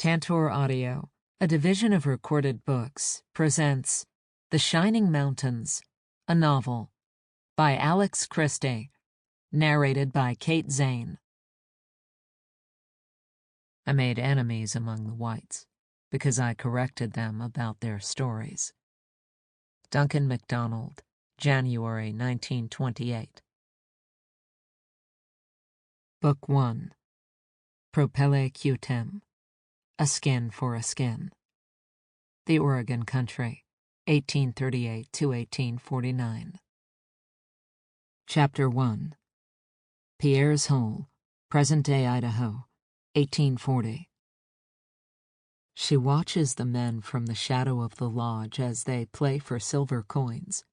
Tantor Audio, a division of Recorded Books, presents The Shining Mountains, a novel, by Alix Christie, narrated by Zane. I made enemies among the whites because I corrected them about their stories. Duncan MacDonald, January 1928. Book 1. Propelle Cutem, A Skin for a Skin. The Oregon Country, 1838 to 1849. Chapter 1. Pierre's Hole, present-day Idaho, 1840. She watches the men from the shadow of the lodge as they play for silver coins.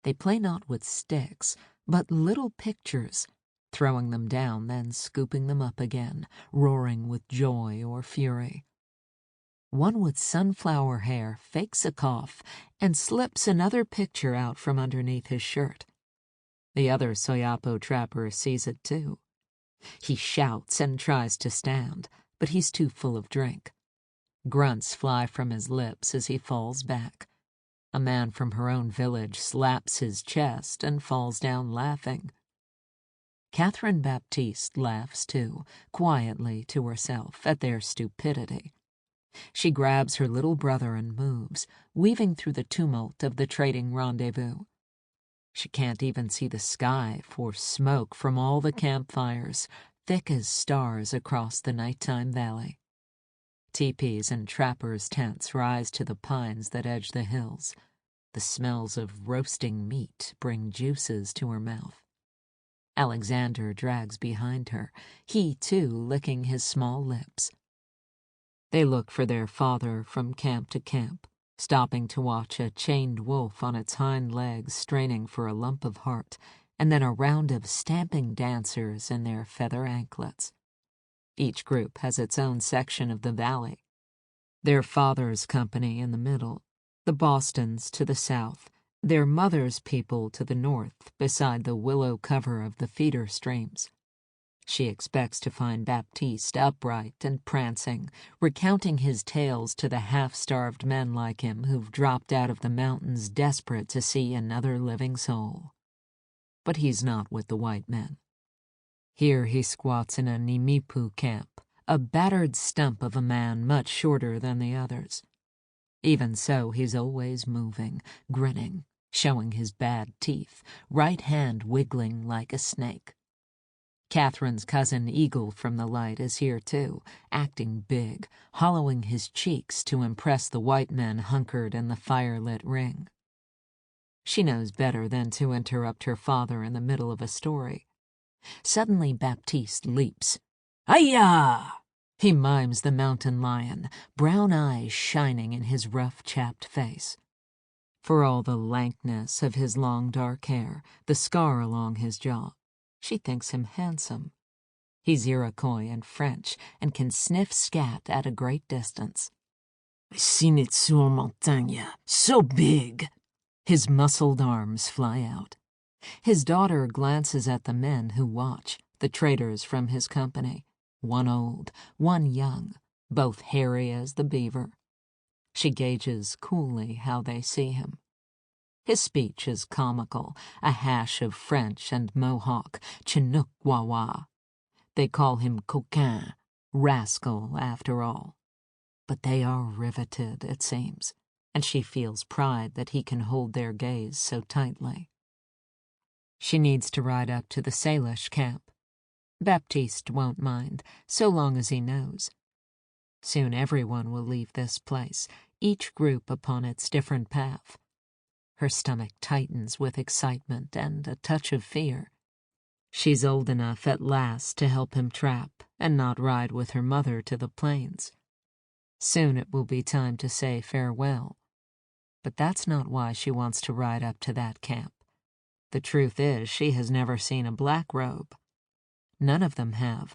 They play not with sticks, but little pictures, throwing them down, then scooping them up again, roaring with joy or fury. One with sunflower hair fakes a cough and slips another picture out from underneath his shirt. The other Soyapo trapper sees it too. He shouts and tries to stand, but he's too full of drink. Grunts fly from his lips as he falls back. A man from her own village slaps his chest and falls down laughing. Catherine Baptiste laughs too, quietly to herself, at their stupidity. She grabs her little brother and moves, weaving through the tumult of the trading rendezvous. She can't even see the sky for smoke from all the campfires, thick as stars across the nighttime valley. Teepees and trappers' tents rise to the pines that edge the hills. The smells of roasting meat bring juices to her mouth. Alexander drags behind her, he too licking his small lips. They look for their father from camp to camp, stopping to watch a chained wolf on its hind legs straining for a lump of heart, and then a round of stamping dancers in their feather anklets. Each group has its own section of the valley. Their father's company in the middle, the Bostons to the south, their mother's people to the north, beside the willow cover of the feeder streams. She expects to find Baptiste upright and prancing, recounting his tales to the half-starved men like him who've dropped out of the mountains desperate to see another living soul. But he's not with the white men. Here he squats in a Nimipu camp, a battered stump of a man much shorter than the others. Even so, he's always moving, grinning, showing his bad teeth, right hand wiggling like a snake. Catherine's cousin Eagle from the Light is here too, acting big, hollowing his cheeks to impress the white men hunkered in the fire-lit ring. She knows better than to interrupt her father in the middle of a story. Suddenly Baptiste leaps. "Hi-ya!" He mimes the mountain lion, brown eyes shining in his rough, chapped face. For all the lankness of his long dark hair, the scar along his jaw, she thinks him handsome. He's Iroquois and French, and can sniff scat at a great distance. "I seen it sur montagne, so big." His muscled arms fly out. His daughter glances at the men who watch, the traders from his company, one old, one young, both hairy as the beaver. She gauges coolly how they see him. His speech is comical, a hash of French and Mohawk, Chinook Wawa. They call him coquin, rascal after all. But they are riveted, it seems, and she feels pride that he can hold their gaze so tightly. She needs to ride up to the Salish camp. Baptiste won't mind, so long as he knows. Soon everyone will leave this place, each group upon its different path. Her stomach tightens with excitement and a touch of fear. She's old enough at last to help him trap and not ride with her mother to the plains. Soon it will be time to say farewell. But that's not why she wants to ride up to that camp. The truth is, she has never seen a black robe. None of them have,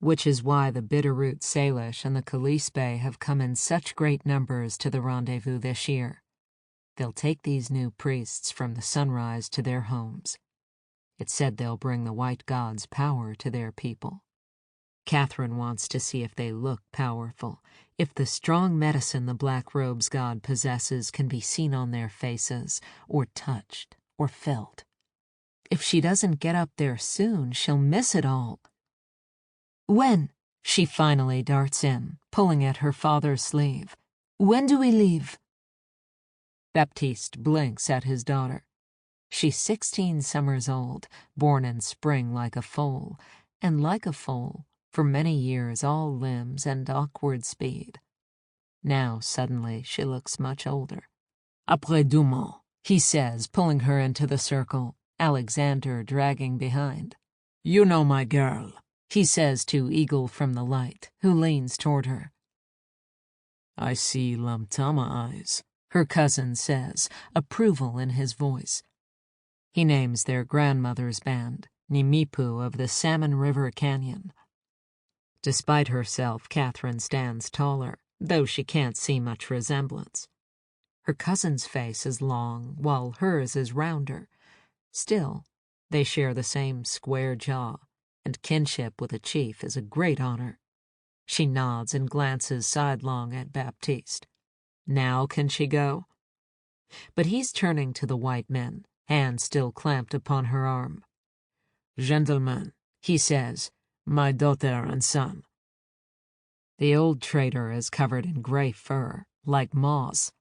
which is why the Bitterroot Salish and the Kalispé have come in such great numbers to the rendezvous this year. They'll take these new priests from the sunrise to their homes. It's said they'll bring the white god's power to their people. Catherine wants to see if they look powerful, if the strong medicine the black robe's god possesses can be seen on their faces, or touched, or felt. If she doesn't get up there soon, she'll miss it all. When? She finally darts in, pulling at her father's sleeve. When do we leave? Baptiste blinks at his daughter. She's 16 summers old, born in spring like a foal, and like a foal, for many years all limbs and awkward speed. Now, suddenly, she looks much older. Après deux mois, he says, pulling her into the circle, Alexander dragging behind. You know my girl, he says to Eagle from the light, who leans toward her. I see Lamtama eyes, her cousin says, approval in his voice. He names their grandmother's band, Nimipu of the Salmon River Canyon. Despite herself, Catherine stands taller, though she can't see much resemblance. Her cousin's face is long, while hers is rounder. Still, they share the same square jaw, and kinship with a chief is a great honor. She nods and glances sidelong at Baptiste. Now can she go? But he's turning to the white men, hand still clamped upon her arm. Gentlemen, he says, my daughter and son. The old trader is covered in gray fur, like moss.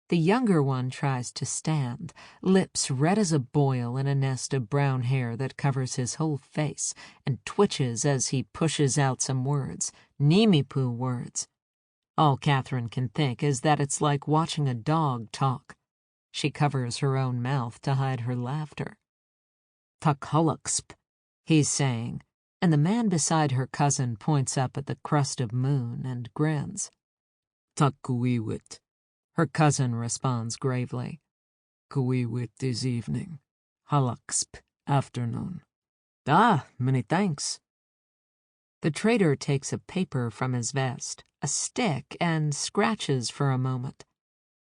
The younger one tries to stand, lips red as a boil in a nest of brown hair that covers his whole face, and twitches as he pushes out some words, Nimipu words. All Catherine can think is that it's like watching a dog talk. She covers her own mouth to hide her laughter. Takholuksp, he's saying, and the man beside her cousin points up at the crust of moon and grins. Takuiwit, her cousin responds gravely. Kuiwit is evening, Halaksp afternoon. Ah, many thanks. The trader takes a paper from his vest, a stick, and scratches for a moment.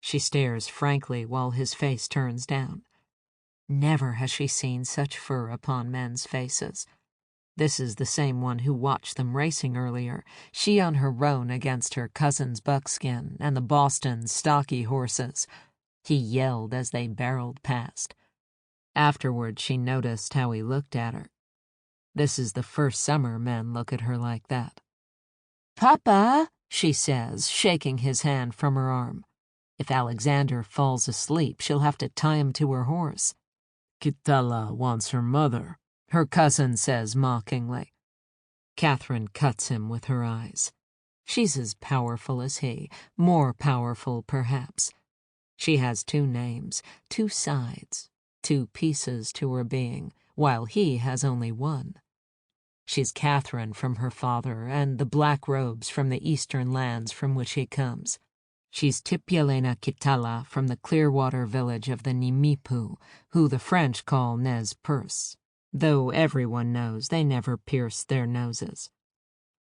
She stares frankly while his face turns down. Never has she seen such fur upon men's faces. This is the same one who watched them racing earlier, she on her roan against her cousin's buckskin and the Boston's stocky horses. He yelled as they barreled past. Afterward, she noticed how he looked at her. This is the first summer men look at her like that. Papa, she says, shaking his hand from her arm. If Alexander falls asleep, she'll have to tie him to her horse. Kitala wants her mother, her cousin says mockingly. Catherine cuts him with her eyes. She's as powerful as he, more powerful perhaps. She has two names, two sides, two pieces to her being, while he has only one. She's Catherine from her father and the black robes from the eastern lands from which he comes. She's Tipialena Kitala from the Clearwater village of the Nimipu, who the French call Nez Perce, though everyone knows they never pierce their noses.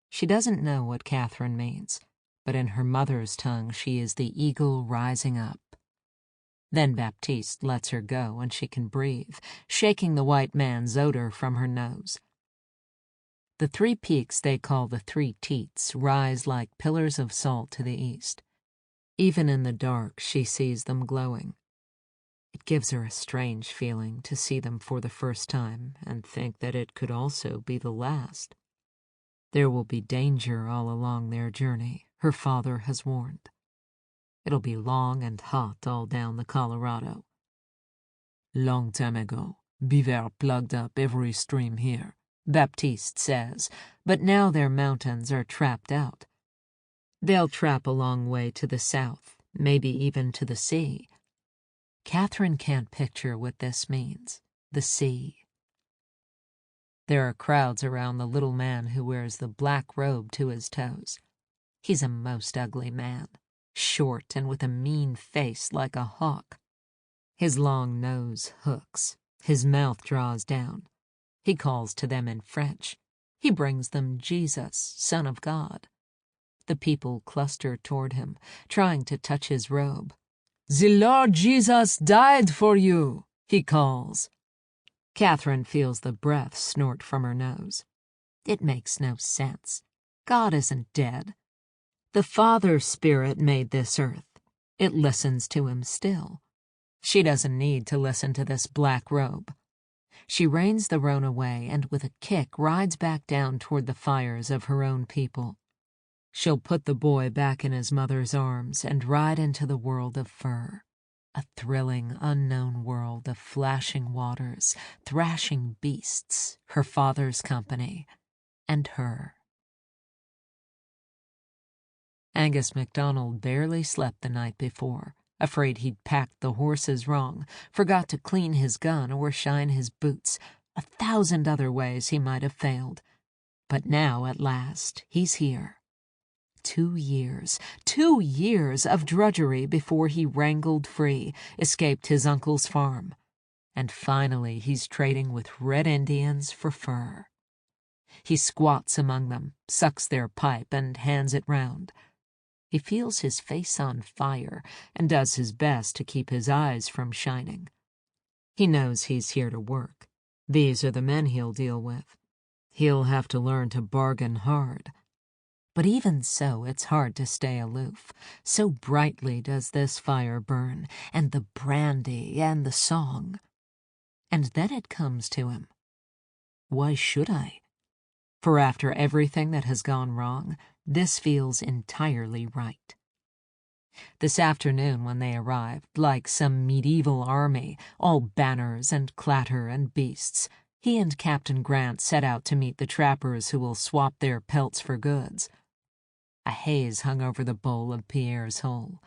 She doesn't know what Catherine means, but in her mother's tongue she is the eagle rising up. Then Baptiste lets her go and she can breathe, shaking the white man's odor from her nose. The three peaks they call the Three Teats rise like pillars of salt to the east. Even in the dark, she sees them glowing. It gives her a strange feeling to see them for the first time and think that it could also be the last. There will be danger all along their journey, her father has warned. It'll be long and hot all down the Colorado. Long time ago, beaver plugged up every stream here, Baptiste says, but now their mountains are trapped out. They'll trap a long way to the south, maybe even to the sea. Catherine can't picture what this means, the sea. There are crowds around the little man who wears the black robe to his toes. He's a most ugly man, short and with a mean face like a hawk. His long nose hooks, his mouth draws down. He calls to them in French. He brings them Jesus, Son of God. The people cluster toward him, trying to touch his robe. "The Lord Jesus died for you," he calls. Catherine feels the breath snort from her nose. It makes no sense. God isn't dead. The Father Spirit made this earth. It listens to him still. She doesn't need to listen to this black robe. She reins the roan away and with a kick rides back down toward the fires of her own people. She'll put the boy back in his mother's arms and ride into the world of fur. A thrilling, unknown world of flashing waters, thrashing beasts, her father's company, and her. Angus McDonald barely slept the night before, afraid he'd packed the horses wrong, forgot to clean his gun or shine his boots, 1,000 other ways he might have failed. But now, at last, he's here. 2 years of drudgery before he wrangled free, escaped his uncle's farm. And finally he's trading with Red Indians for fur. He squats among them, sucks their pipe, and hands it round. He feels his face on fire and does his best to keep his eyes from shining. He knows he's here to work. These are the men he'll deal with. He'll have to learn to bargain hard. But even so, it's hard to stay aloof. So brightly does this fire burn, and the brandy and the song. And then it comes to him. Why should I? For after everything that has gone wrong, this feels entirely right. This afternoon when they arrived, like some medieval army, all banners and clatter and beasts, he and Captain Grant set out to meet the trappers who will swap their pelts for goods. A haze hung over the bowl of Pierre's hole,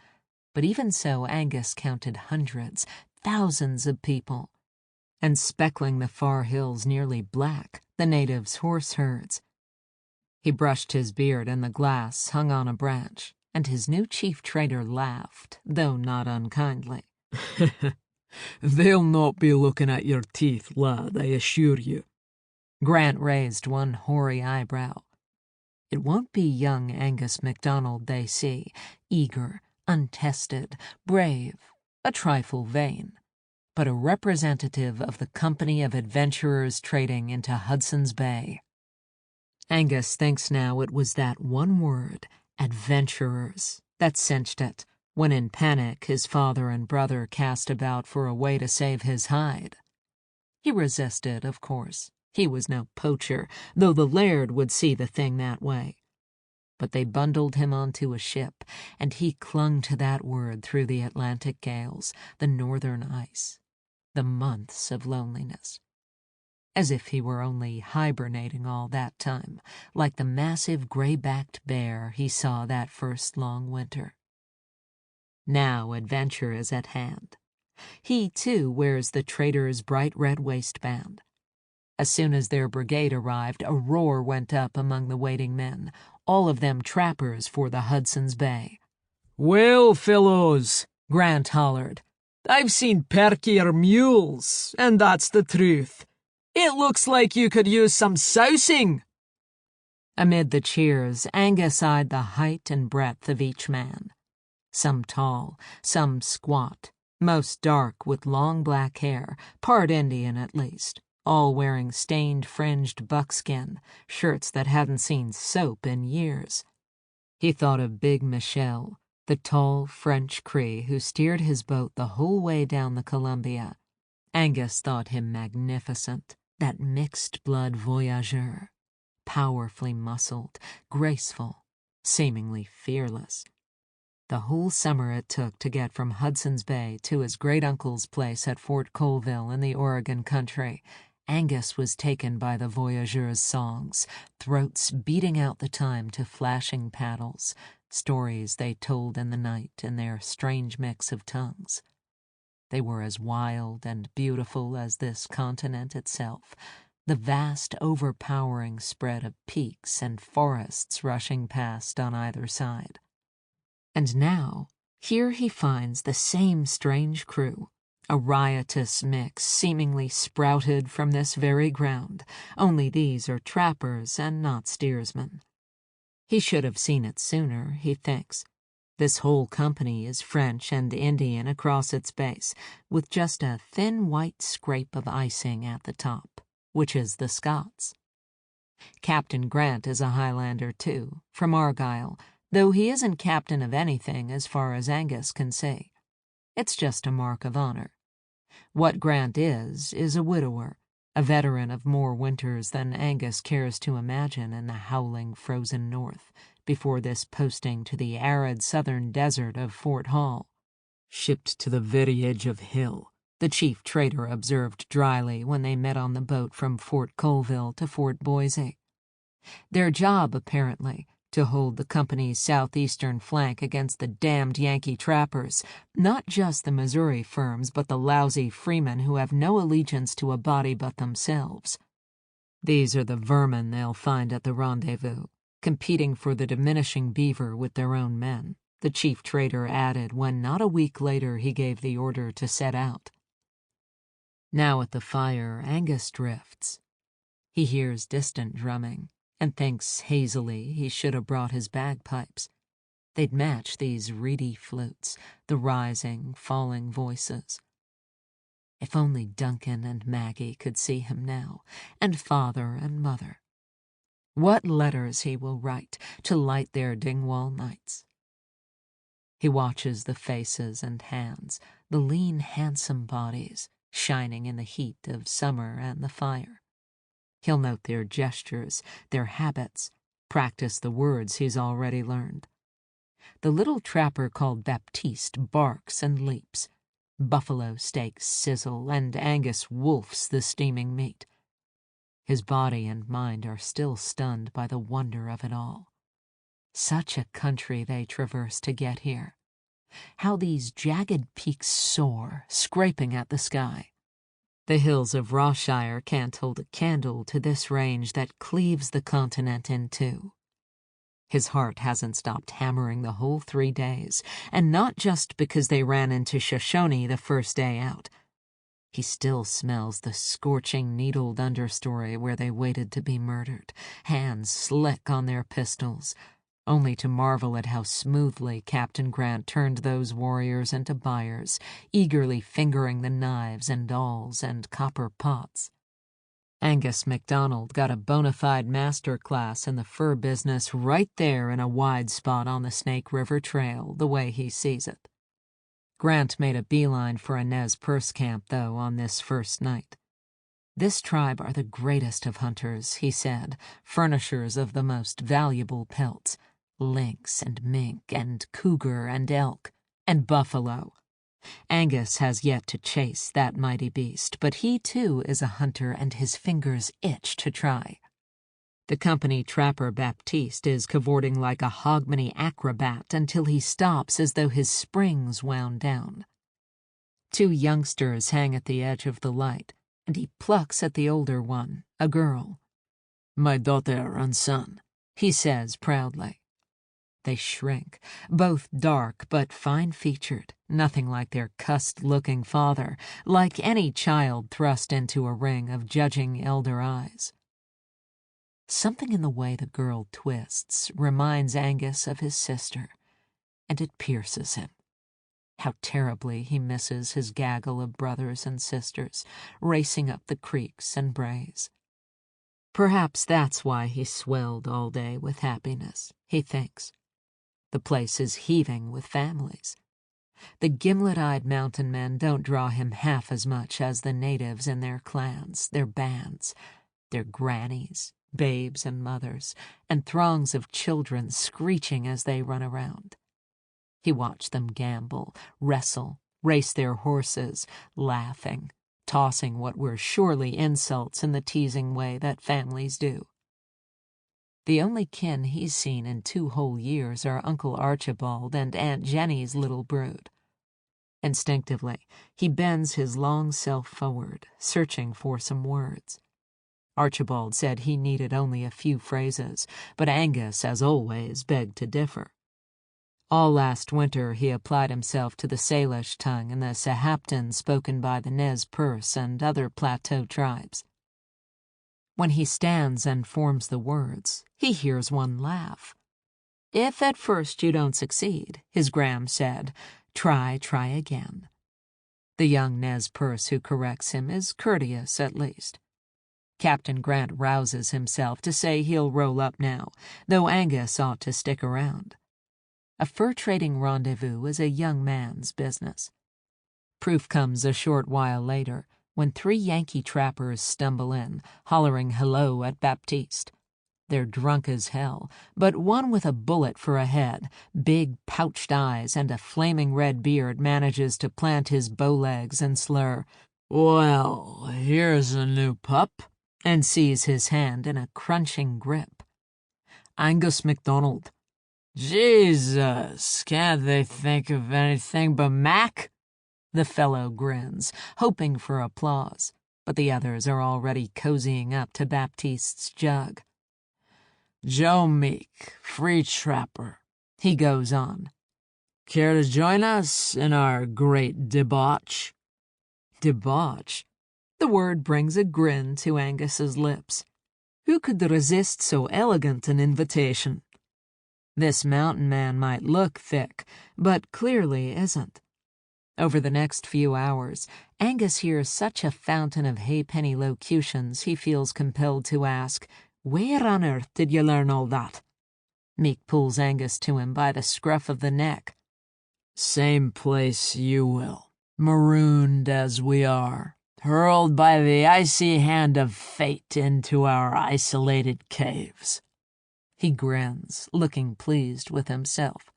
but even so Angus counted hundreds, thousands of people, and speckling the far hills nearly black, the natives' horse herds. He brushed his beard and the glass hung on a branch, and his new chief trader laughed, though not unkindly. They'll not be looking at your teeth, lad, I assure you. Grant raised one hoary eyebrow. It won't be young Angus McDonald they see, eager, untested, brave, a trifle vain, but a representative of the company of adventurers trading into Hudson's Bay. Angus thinks now it was that one word, adventurers, that cinched it, when in panic his father and brother cast about for a way to save his hide. He resisted, of course. He was no poacher, though the laird would see the thing that way. But they bundled him onto a ship, and he clung to that word through the Atlantic gales, the northern ice, the months of loneliness. As if he were only hibernating all that time, like the massive gray-backed bear he saw that first long winter. Now adventure is at hand. He, too, wears the trader's bright red waistband. As soon as their brigade arrived, a roar went up among the waiting men, all of them trappers for the Hudson's Bay. Well, fellows, Grant hollered, I've seen perkier mules, and that's the truth. It looks like you could use some sousing. Amid the cheers, Angus eyed the height and breadth of each man. Some tall, some squat, most dark with long black hair, part Indian at least, all wearing stained fringed buckskin, shirts that hadn't seen soap in years. He thought of Big Michel, the tall French Cree who steered his boat the whole way down the Columbia. Angus thought him magnificent, that mixed-blood voyageur, powerfully muscled, graceful, seemingly fearless. The whole summer it took to get from Hudson's Bay to his great-uncle's place at Fort Colville in the Oregon country, Angus was taken by the voyageurs' songs, throats beating out the time to flashing paddles, stories they told in the night in their strange mix of tongues. They were as wild and beautiful as this continent itself, the vast, overpowering spread of peaks and forests rushing past on either side. And now, here he finds the same strange crew, a riotous mix seemingly sprouted from this very ground, only these are trappers and not steersmen. He should have seen it sooner, he thinks. This whole company is French and Indian across its base, with just a thin white scrape of icing at the top, which is the Scots. Captain Grant is a Highlander, too, from Argyll, though he isn't captain of anything as far as Angus can see. It's just a mark of honor. What Grant is a widower, a veteran of more winters than Angus cares to imagine in the howling frozen north, before this posting to the arid southern desert of Fort Hall. Shipped to the very edge of hell, the chief trader observed dryly when they met on the boat from Fort Colville to Fort Boise. Their job, apparently, to hold the company's southeastern flank against the damned Yankee trappers, not just the Missouri firms but the lousy freemen who have no allegiance to a body but themselves. These are the vermin they'll find at the rendezvous, competing for the diminishing beaver with their own men, the chief trader added when not a week later he gave the order to set out. Now at the fire, Angus drifts. He hears distant drumming and thinks hazily he should have brought his bagpipes. They'd match these reedy flutes, the rising, falling voices. If only Duncan and Maggie could see him now, and father and mother. What letters he will write to light their Dingwall nights. He watches the faces and hands, the lean, handsome bodies, shining in the heat of summer and the fire. He'll note their gestures, their habits, practice the words he's already learned. The little trapper called Baptiste barks and leaps. Buffalo steaks sizzle, and Angus wolfs the steaming meat. His body and mind are still stunned by the wonder of it all. Such a country they traverse to get here. How these jagged peaks soar, scraping at the sky. The hills of Rossshire can't hold a candle to this range that cleaves the continent in two. His heart hasn't stopped hammering the whole 3 days, and not just because they ran into Shoshone the first day out. He still smells the scorching, needled understory where they waited to be murdered, hands slick on their pistols, only to marvel at how smoothly Captain Grant turned those warriors into buyers, eagerly fingering the knives and awls and copper pots. Angus McDonald got a bona fide master class in the fur business right there in a wide spot on the Snake River Trail, the way he sees it. Grant made a beeline for a Nez Perce camp, though, on this first night. This tribe are the greatest of hunters, he said, furnishers of the most valuable pelts, lynx and mink and cougar and elk and buffalo. Angus has yet to chase that mighty beast, but he too is a hunter and his fingers itch to try. The company trapper Baptiste is cavorting like a hogmanay acrobat until he stops as though his springs wound down. 2 youngsters hang at the edge of the light, and he plucks at the older one, a girl. "My daughter and son," he says proudly. They shrink, both dark but fine-featured, nothing like their cussed-looking father, like any child thrust into a ring of judging elder eyes. Something in the way the girl twists reminds Angus of his sister, and it pierces him. How terribly he misses his gaggle of brothers and sisters, racing up the creeks and braes. Perhaps that's why he swelled all day with happiness, he thinks. The place is heaving with families. The gimlet-eyed mountain men don't draw him half as much as the natives in their clans, their bands, their grannies, babes and mothers, and throngs of children screeching as they run around. He watched them gamble, wrestle, race their horses, laughing, tossing what were surely insults in the teasing way that families do. The only kin he's seen in 2 whole years are Uncle Archibald and Aunt Jenny's little brood. Instinctively, he bends his long self forward, searching for some words. Archibald said he needed only a few phrases, but Angus, as always, begged to differ. All last winter he applied himself to the Salish tongue and the Sahaptin spoken by the Nez Perce and other plateau tribes. When he stands and forms the words, he hears one laugh. "If at first you don't succeed," his gram said, try again." The young Nez Perce who corrects him is courteous at least. Captain Grant rouses himself to say he'll roll up now, though Angus ought to stick around. A fur-trading rendezvous is a young man's business. Proof comes a short while later, when 3 Yankee trappers stumble in, hollering hello at Baptiste. They're drunk as hell, but one with a bullet for a head, big pouched eyes, and a flaming red beard manages to plant his bow legs and slur, "Well, here's a new pup," and sees his hand in a crunching grip. "Angus McDonald." "Jesus, can't they think of anything but Mac?" The fellow grins, hoping for applause, but the others are already cozying up to Baptiste's jug. "Joe Meek, free trapper," he goes on. "Care to join us in our great debauch?" Debauch? The word brings a grin to Angus's lips. Who could resist so elegant an invitation? This mountain man might look thick, but clearly isn't. Over the next few hours, Angus hears such a fountain of halfpenny locutions he feels compelled to ask, "Where on earth did you learn all that?" Meek pulls Angus to him by the scruff of the neck. "Same place you will, marooned as we are, hurled by the icy hand of fate into our isolated caves." He grins, looking pleased with himself.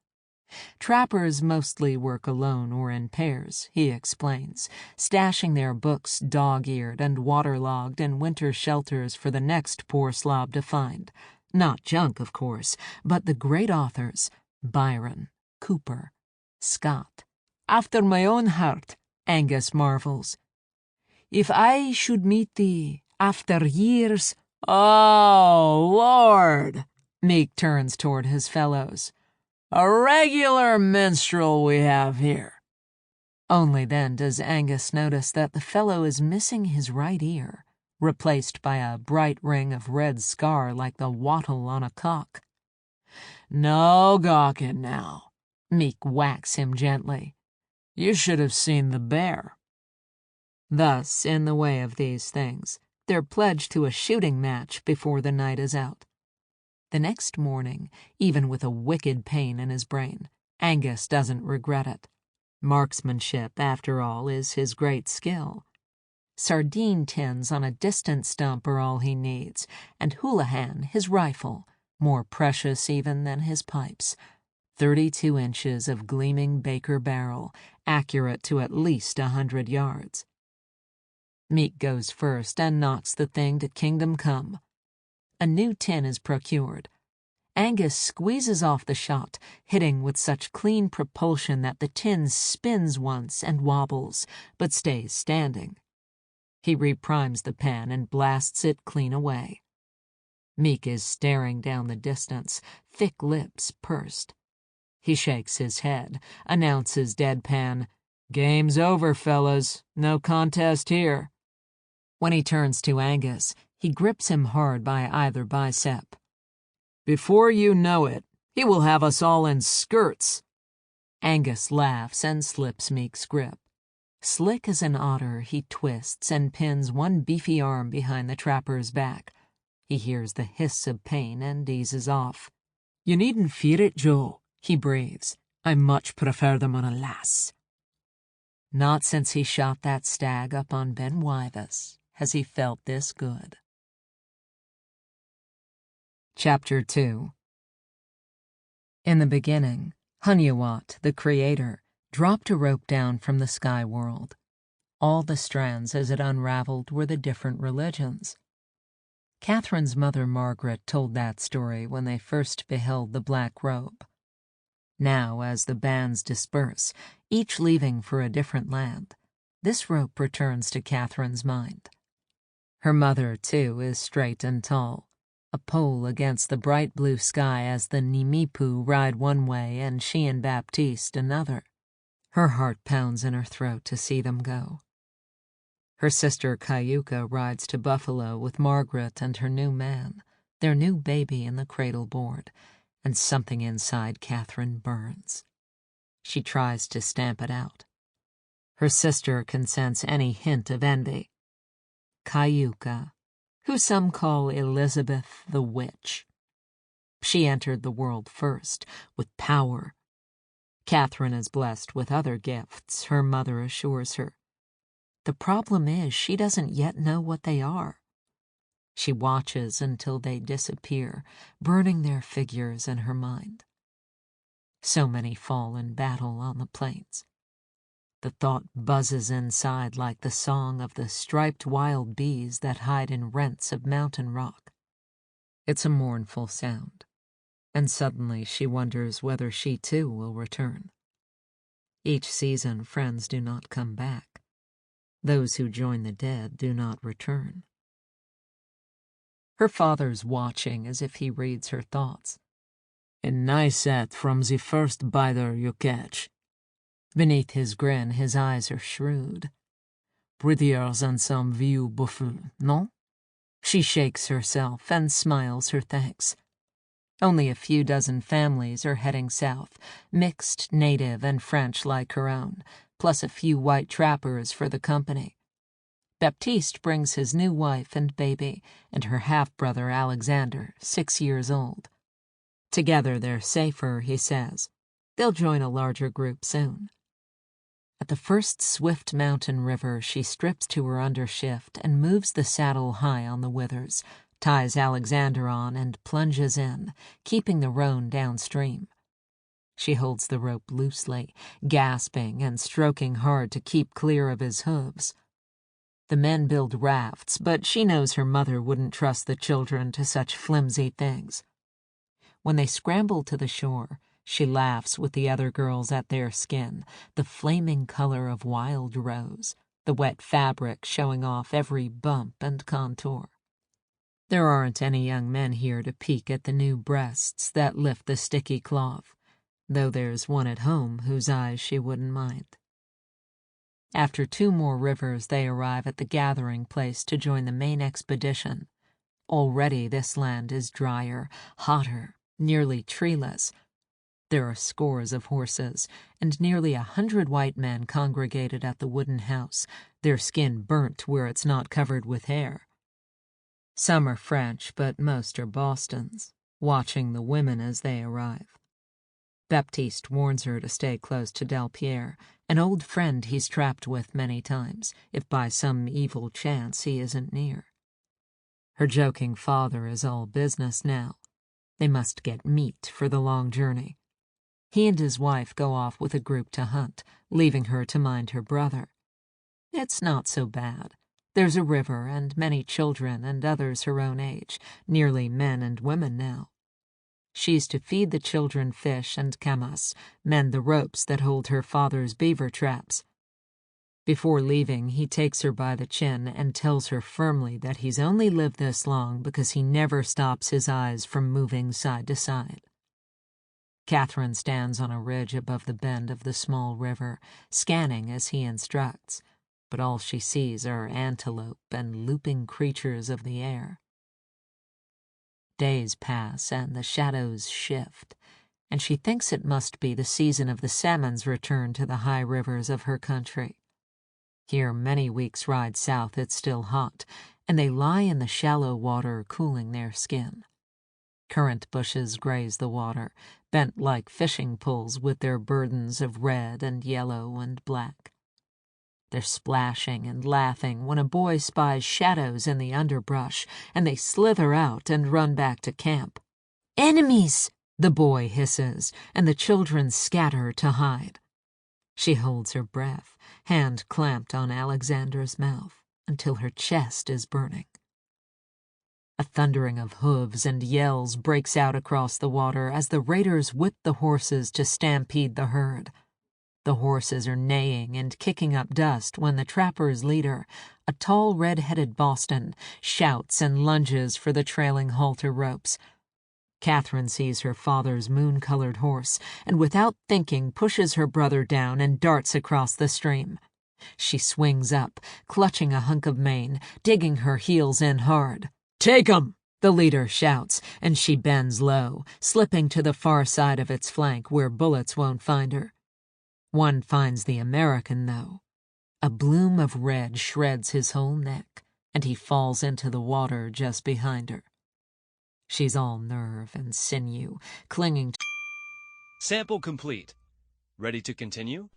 Trappers mostly work alone or in pairs, he explains, stashing their books dog-eared and waterlogged in winter shelters for the next poor slob to find. Not junk, of course, but the great authors, Byron, Cooper, Scott. "After my own heart," Angus marvels. "If I should meet thee after years—" "Oh, Lord!" Meek turns toward his fellows. "A regular minstrel we have here." Only then does Angus notice that the fellow is missing his right ear, replaced by a bright ring of red scar like the wattle on a cock. "No gawking now," Meek whacks him gently. "You should have seen the bear." Thus, in the way of these things, they're pledged to a shooting match before the night is out. The next morning, even with a wicked pain in his brain, Angus doesn't regret it. Marksmanship, after all, is his great skill. Sardine tins on a distant stump are all he needs, and Houlihan, his rifle, more precious even than his pipes. 32 inches of gleaming Baker barrel, accurate to at least 100 yards. Meek goes first and knocks the thing to kingdom come. A new tin is procured. Angus squeezes off the shot, hitting with such clean propulsion that the tin spins once and wobbles, but stays standing. He reprimes the pen and blasts it clean away. Meek is staring down the distance, thick lips pursed. He shakes his head, announces deadpan, "Game's over, fellas. No contest here." When he turns to Angus, he grips him hard by either bicep. "Before you know it, he will have us all in skirts." Angus laughs and slips Meek's grip. Slick as an otter, he twists and pins one beefy arm behind the trapper's back. He hears the hiss of pain and eases off. "You needn't fear it, Joe," he breathes. "I much prefer them on a lass." Not since he shot that stag up on Ben Wythus has he felt this good. Chapter 2. In the beginning, Hunyawat, the creator, dropped a rope down from the sky world. All the strands as it unraveled were the different religions. Catherine's mother Margaret told that story when they first beheld the black robe. Now, as the bands disperse, each leaving for a different land, this rope returns to Catherine's mind. Her mother, too, is straight and tall, a pole against the bright blue sky as the Nimipu ride one way and she and Baptiste another. Her heart pounds in her throat to see them go. Her sister Cayuca rides to Buffalo with Margaret and her new man, their new baby in the cradle board, and something inside Catherine burns. She tries to stamp it out. Her sister can sense any hint of envy. Cayuca, who some call Elizabeth the Witch. She entered the world first, with power. Catherine is blessed with other gifts, her mother assures her. The problem is she doesn't yet know what they are. She watches until they disappear, burning their figures in her mind. So many fall in battle on the plains. The thought buzzes inside like the song of the striped wild bees that hide in rents of mountain rock. It's a mournful sound, and suddenly she wonders whether she too will return. Each season friends do not come back. Those who join the dead do not return. Her father's watching as if he reads her thoughts. A nice set from the first biter you catch. Beneath his grin, his eyes are shrewd. Prettier than some vieux buffon, no? She shakes herself and smiles her thanks. Only a few dozen families are heading south, mixed native and French like her own, plus a few white trappers for the company. Baptiste brings his new wife and baby, and her half-brother Alexander, 6 years old. Together they're safer, he says. They'll join a larger group soon. At the first swift mountain river, she strips to her undershift and moves the saddle high on the withers, ties Alexander on, and plunges in, keeping the roan downstream. She holds the rope loosely, gasping and stroking hard to keep clear of his hooves. The men build rafts, but she knows her mother wouldn't trust the children to such flimsy things. When they scramble to the shore, she laughs with the other girls at their skin, the flaming color of wild rose, the wet fabric showing off every bump and contour. There aren't any young men here to peek at the new breasts that lift the sticky cloth, though there's one at home whose eyes she wouldn't mind. After 2 more rivers, they arrive at the gathering place to join the main expedition. Already this land is drier, hotter, nearly treeless. There are scores of horses, and nearly 100 white men congregated at the wooden house, their skin burnt where it's not covered with hair. Some are French, but most are Bostons, watching the women as they arrive. Baptiste warns her to stay close to Delpierre, an old friend he's trapped with many times, if by some evil chance he isn't near. Her joking father is all business now. They must get meat for the long journey. He and his wife go off with a group to hunt, leaving her to mind her brother. It's not so bad. There's a river and many children and others her own age, nearly men and women now. She's to feed the children fish and camas, mend the ropes that hold her father's beaver traps. Before leaving, he takes her by the chin and tells her firmly that he's only lived this long because he never stops his eyes from moving side to side. Catherine stands on a ridge above the bend of the small river, scanning as he instructs, but all she sees are antelope and looping creatures of the air. Days pass and the shadows shift, and she thinks it must be the season of the salmon's return to the high rivers of her country. Here, many weeks' ride south, it's still hot, and they lie in the shallow water cooling their skin. Currant bushes graze the water, bent like fishing poles with their burdens of red and yellow and black. They're splashing and laughing when a boy spies shadows in the underbrush, and they slither out and run back to camp. "Enemies!" the boy hisses, and the children scatter to hide. She holds her breath, hand clamped on Alexander's mouth, until her chest is burning. A thundering of hooves and yells breaks out across the water as the raiders whip the horses to stampede the herd. The horses are neighing and kicking up dust when the trapper's leader, a tall red-headed Boston, shouts and lunges for the trailing halter ropes. Catherine sees her father's moon-colored horse and without thinking pushes her brother down and darts across the stream. She swings up, clutching a hunk of mane, digging her heels in hard. "Take 'em!" the leader shouts, and she bends low, slipping to the far side of its flank where bullets won't find her. One finds the American, though. A bloom of red shreds his whole neck, and he falls into the water just behind her. She's all nerve and sinew, clinging to... Sample complete. Ready to continue?